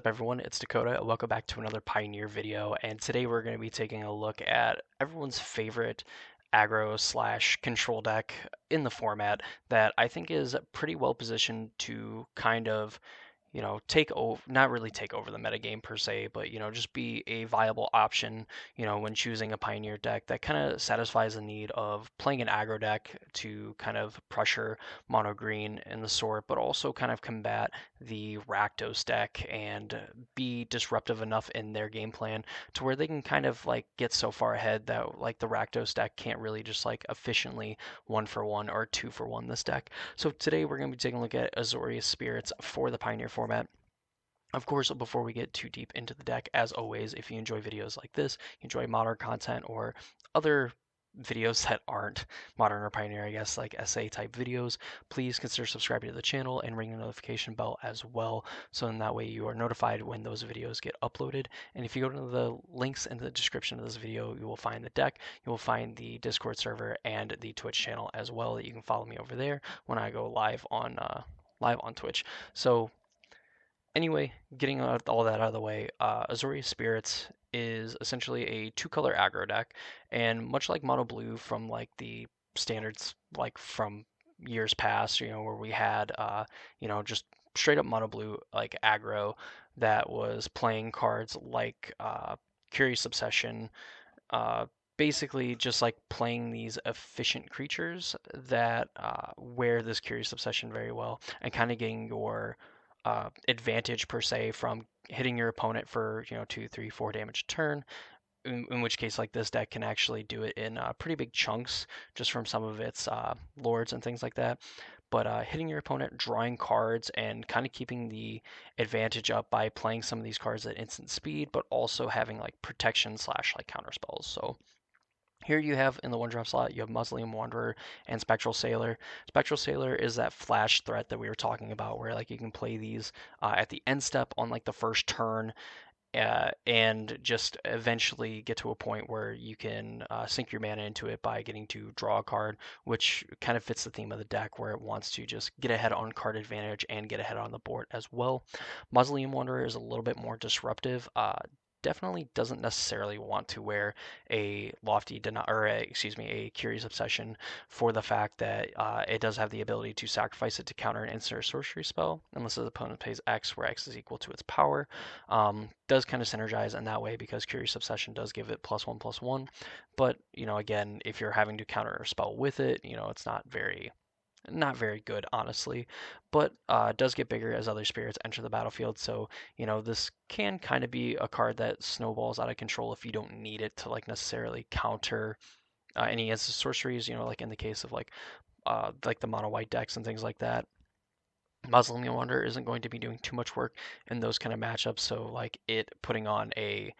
Up everyone, it's Dakota and welcome back to another Pioneer video, and today we're going to be taking a look at everyone's favorite aggro slash control deck in the format that I think is pretty well positioned to kind of take over, not really take over the metagame per se, but, just be a viable option, when choosing a Pioneer deck that kind of satisfies the need of playing an aggro deck to kind of pressure mono green in the sort, but also kind of combat the Rakdos deck and be disruptive enough in their game plan to where they can kind of like get so far ahead that like the Rakdos deck can't really just like efficiently 1-for-1 or 2-for-1 this deck. So today we're going to be taking a look at Azorious Spirits for the Pioneer format. Of course, before we get too deep into the deck, as always, if you enjoy videos like this, you enjoy modern content or other videos that aren't modern or pioneer, I guess, like essay type videos, please consider subscribing to the channel and ring the notification bell as well. So in that way you are notified when those videos get uploaded. And if you go to the links in the description of this video, you will find the deck, you will find the Discord server and the Twitch channel as well, that you can follow me over there when I go live on Twitch. So anyway, getting all that out of the way, Azorius Spirits is essentially a two-color aggro deck, and much like Mono Blue from like the standards, like from years past, where we had, just straight up Mono Blue like aggro that was playing cards like Curious Obsession, uh, basically just like playing these efficient creatures that wear this Curious Obsession very well, and kind of getting your advantage per se from hitting your opponent for 2, 3, 4 damage a turn. In which case, like this deck can actually do it in pretty big chunks just from some of its lords and things like that. But hitting your opponent, drawing cards, and kind of keeping the advantage up by playing some of these cards at instant speed, but also having like protection slash like counter spells. So here you have in the one drop slot, you have Mausoleum Wanderer and Spectral Sailor. Spectral Sailor is that flash threat that we were talking about, where like you can play these at the end step on like the first turn, and just eventually get to a point where you can sink your mana into it by getting to draw a card, which kind of fits the theme of the deck where it wants to just get ahead on card advantage and get ahead on the board as well. Mausoleum Wanderer is a little bit more disruptive. Definitely doesn't necessarily want to wear a lofty excuse me, a Curious Obsession, for the fact that it does have the ability to sacrifice it to counter an instant or sorcery spell unless his opponent pays X, where X is equal to its power. Does kind of synergize in that way because Curious Obsession does give it +1/+1, but again, if you're having to counter a spell with it, it's not very good, honestly, but does get bigger as other spirits enter the battlefield. So, this can kind of be a card that snowballs out of control if you don't need it to like necessarily counter any as sorceries. Like in the case of like the mono white decks and things like that. Mausoleum Wanderer isn't going to be doing too much work in those kind of matchups. So like it putting on a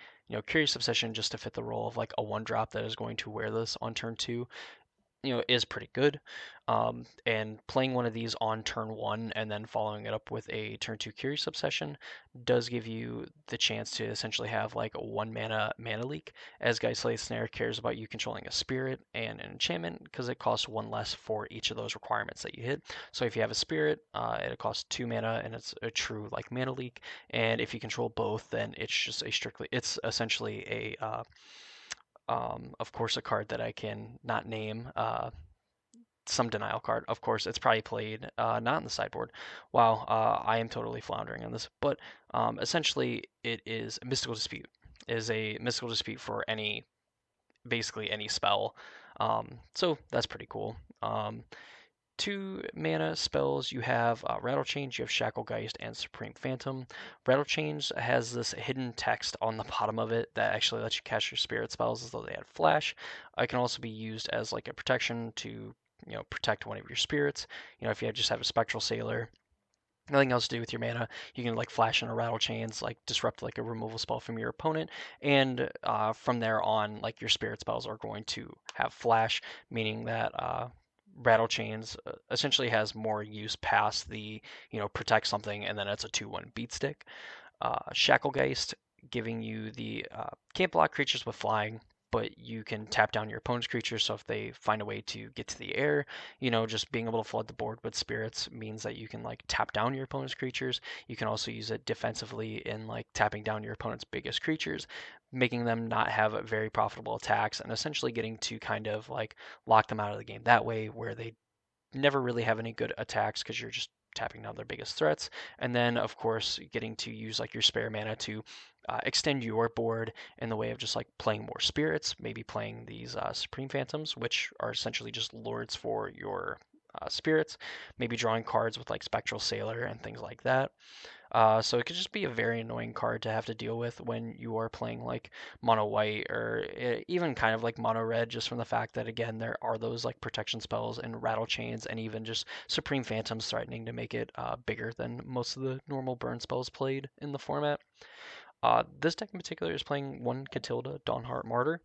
Curious Obsession just to fit the role of like a one drop that is going to wear this on turn two, is pretty good. And playing one of these on turn one and then following it up with a turn two Curious Obsession does give you the chance to essentially have like a one mana leak, as Geistlight Snare cares about you controlling a spirit and an enchantment because it costs one less for each of those requirements that you hit. So if you have a spirit, it costs 2 mana and it's a true like mana leak. And if you control both, then it's essentially of course, a card that I can not name. Some denial card. Of course, it's probably played not in the sideboard. Wow, I am totally floundering on this. But essentially, it is a mystical dispute. It is a mystical dispute for basically any spell. So that's pretty cool. 2 mana spells, you have Rattle Chains, you have Shacklegeist, and Supreme Phantom. Rattle Chains has this hidden text on the bottom of it that actually lets you cast your spirit spells as though they had flash. It can also be used as like a protection to protect one of your spirits. If you just have a Spectral Sailor, nothing else to do with your mana, you can like flash in a Rattle Chains, like disrupt like a removal spell from your opponent, and from there on, like your spirit spells are going to have flash, meaning that Rattle Chains essentially has more use past the protect something, and then it's a 2/1 beat stick. Shacklegeist giving you the can't block creatures with flying. but you can tap down your opponent's creatures. So if they find a way to get to the air, just being able to flood the board with spirits means that you can like tap down your opponent's creatures. You can also use it defensively in like tapping down your opponent's biggest creatures, making them not have very profitable attacks, and essentially getting to kind of like lock them out of the game that way, where they never really have any good attacks because you're just tapping down their biggest threats. And then, of course, getting to use like your spare mana to extend your board in the way of just like playing more spirits, maybe playing these Supreme Phantoms, which are essentially just lords for your spirits, maybe drawing cards with like Spectral Sailor and things like that. So it could just be a very annoying card to have to deal with when you are playing like mono white or even kind of like mono red, just from the fact that again there are those like protection spells and rattle chains and even just Supreme Phantoms threatening to make it bigger than most of the normal burn spells played in the format. This deck in particular is playing one Catilda Dawnheart Martyr,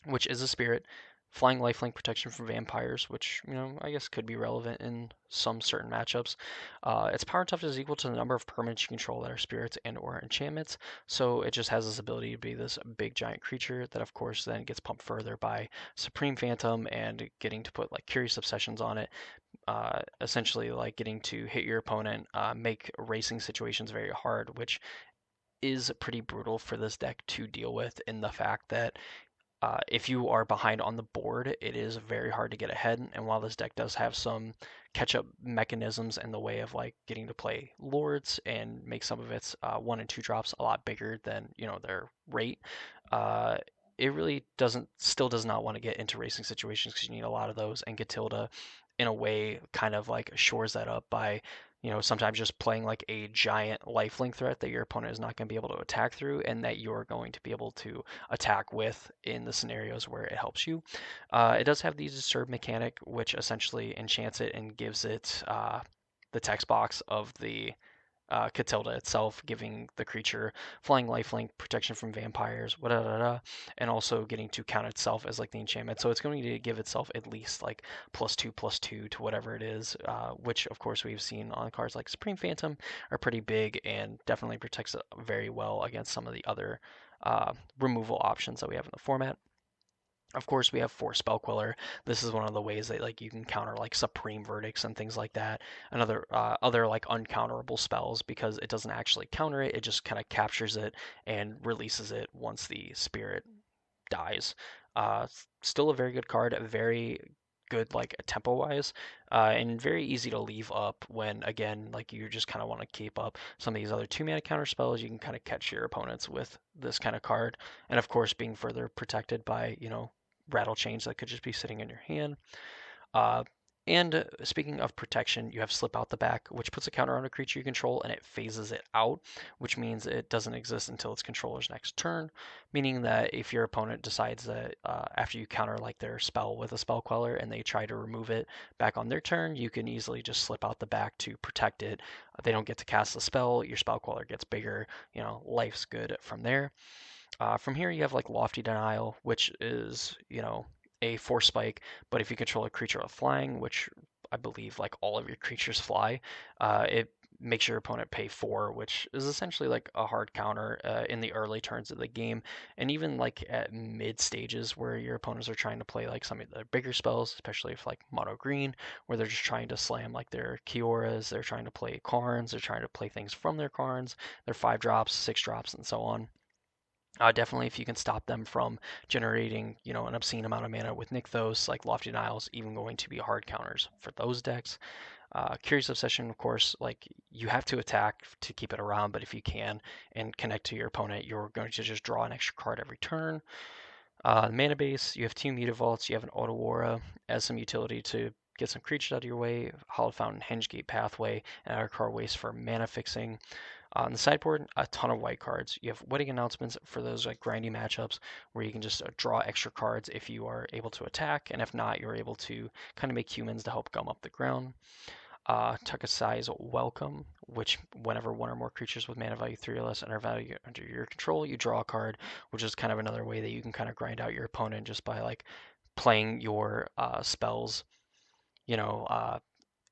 which is a spirit. Flying lifelink protection from vampires, which, I guess could be relevant in some certain matchups. Its power toughness is equal to the number of permanents you control that are spirits and or enchantments, so it just has this ability to be this big giant creature that of course then gets pumped further by Supreme Phantom and getting to put like Curious Obsessions on it, essentially like getting to hit your opponent, make racing situations very hard, which is pretty brutal for this deck to deal with in the fact that if you are behind on the board, it is very hard to get ahead. And while this deck does have some catch-up mechanisms in the way of like getting to play lords and make some of its 1 and 2 drops a lot bigger than their rate, uh, it really still does not want to get into racing situations because you need a lot of those. And Gatilda, in a way, kind of like shores that up by sometimes just playing like a giant lifelink threat that your opponent is not going to be able to attack through, and that you're going to be able to attack with in the scenarios where it helps you. It does have the Disturb mechanic, which essentially enchants it and gives it the text box of the Catilda itself, giving the creature flying lifelink, protection from vampires, and also getting to count itself as like the enchantment. So it's going to give itself at least like +2/+2 to whatever it is, which of course we've seen on cards like Supreme Phantom are pretty big and definitely protects it very well against some of the other removal options that we have in the format. Of course, we have Force Spell Queller. This is one of the ways that like you can counter like Supreme Verdicts and things like that, and other like uncounterable spells, because it doesn't actually counter it. It just kind of captures it and releases it once the spirit dies. Still a very good card, very good like tempo wise, and very easy to leave up when again like you just kind of want to keep up some of these other 2 mana counter spells. You can kind of catch your opponents with this kind of card, and of course being further protected by rattle chains that could just be sitting in your hand. Uh, and speaking of protection, you have Slip Out the Back, which puts a counter on a creature you control and it phases it out, which means it doesn't exist until its controller's next turn. Meaning that if your opponent decides that after you counter like their spell with a Spell Queller and they try to remove it back on their turn, you can easily just Slip Out the Back to protect it. They don't get to cast the spell, your Spell Queller gets bigger, life's good from there. From here, you have like Lofty Denial, which is, a force spike, but if you control a creature with flying, which I believe like all of your creatures fly, it makes your opponent pay 4, which is essentially like a hard counter in the early turns of the game, and even like at mid stages where your opponents are trying to play like some of the bigger spells, especially if like mono green, where they're just trying to slam like their Kioras, they're trying to play Karns, they're trying to play things from their Karns, their 5 drops, 6 drops, and so on. Definitely, if you can stop them from generating, an obscene amount of mana with Nykthos, like Lofty Denial's even going to be hard counters for those decks. Curious Obsession, of course, like you have to attack to keep it around, but if you can and connect to your opponent, you're going to just draw an extra card every turn. Mana base, you have 2 Mutavaults, you have an Otawara as some utility to get some creatures out of your way, Hallowed Fountain, Hengegate Pathway, and Outer Card Waste for mana fixing. On the sideboard, a ton of white cards. You have Wedding Announcements for those like grindy matchups where you can just draw extra cards if you are able to attack, and if not, you're able to kind of make humans to help gum up the ground. Takusai's Welcome, which whenever one or more creatures with mana value 3 or less enter value under your control, you draw a card, which is kind of another way that you can kind of grind out your opponent just by like playing your spells, you know, uh,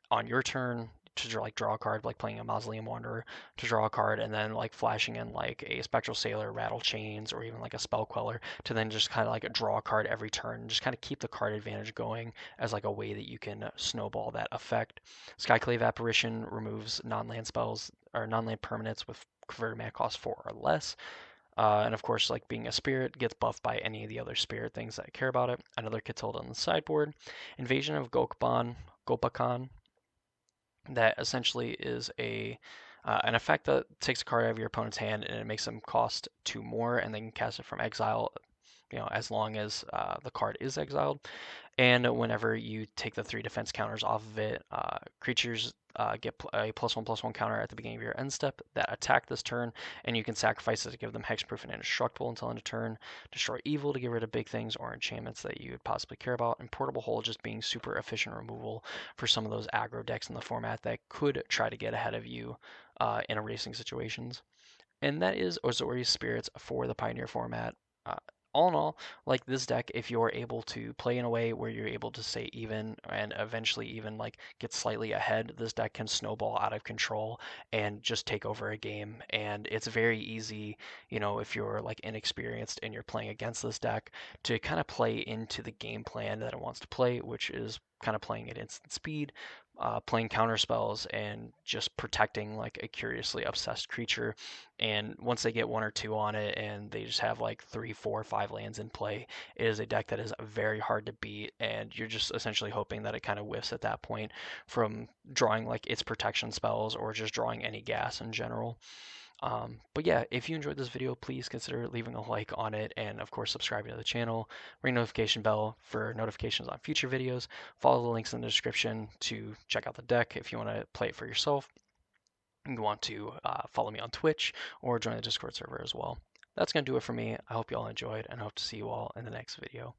on your turn, draw a card, like playing a Mausoleum Wanderer to draw a card, and then like flashing in like a Spectral Sailor, Rattle Chains, or even like a Spell Queller to then just kind of like draw a card every turn, and just kind of keep the card advantage going as like a way that you can snowball that effect. Skyclave Apparition removes non-land spells or non-land permanents with converted mana cost 4 or less. And of course, like being a spirit, gets buffed by any of the other spirit things that care about it. Another Kitolda on the sideboard. Invasion of Gopakan, that essentially is a an effect that takes a card out of your opponent's hand and it makes them cost 2 more, and they can cast it from exile. As long as the card is exiled. And whenever you take the 3 defense counters off of it, creatures get a +1/+1 counter at the beginning of your end step that attack this turn, and you can sacrifice it to give them hexproof and indestructible until end of turn. Destroy evil to get rid of big things or enchantments that you would possibly care about. And Portable Hole just being super efficient removal for some of those aggro decks in the format that could try to get ahead of you in erasing situations. And that is Azorious Spirits for the Pioneer format. Uh, all in all, like this deck, if you're able to play in a way where you're able to stay even and eventually even like get slightly ahead, this deck can snowball out of control and just take over a game. And it's very easy, if you're like inexperienced and you're playing against this deck, to kind of play into the game plan that it wants to play, which is kind of playing at instant speed, playing counter spells, and just protecting like a curiously obsessed creature. And once they get 1 or 2 on it and they just have like 3, 4, 5 lands in play, it is a deck that is very hard to beat. And you're just essentially hoping that it kind of whiffs at that point from drawing like its protection spells or just drawing any gas in general. But yeah, if you enjoyed this video, please consider leaving a like on it, and of course subscribing to the channel. Ring notification bell for notifications on future videos. Follow the links in the description to check out the deck if you want to play it for yourself. You want to follow me on Twitch or join the Discord server as well. That's going to do it for me. I hope you all enjoyed, and I hope to see you all in the next video.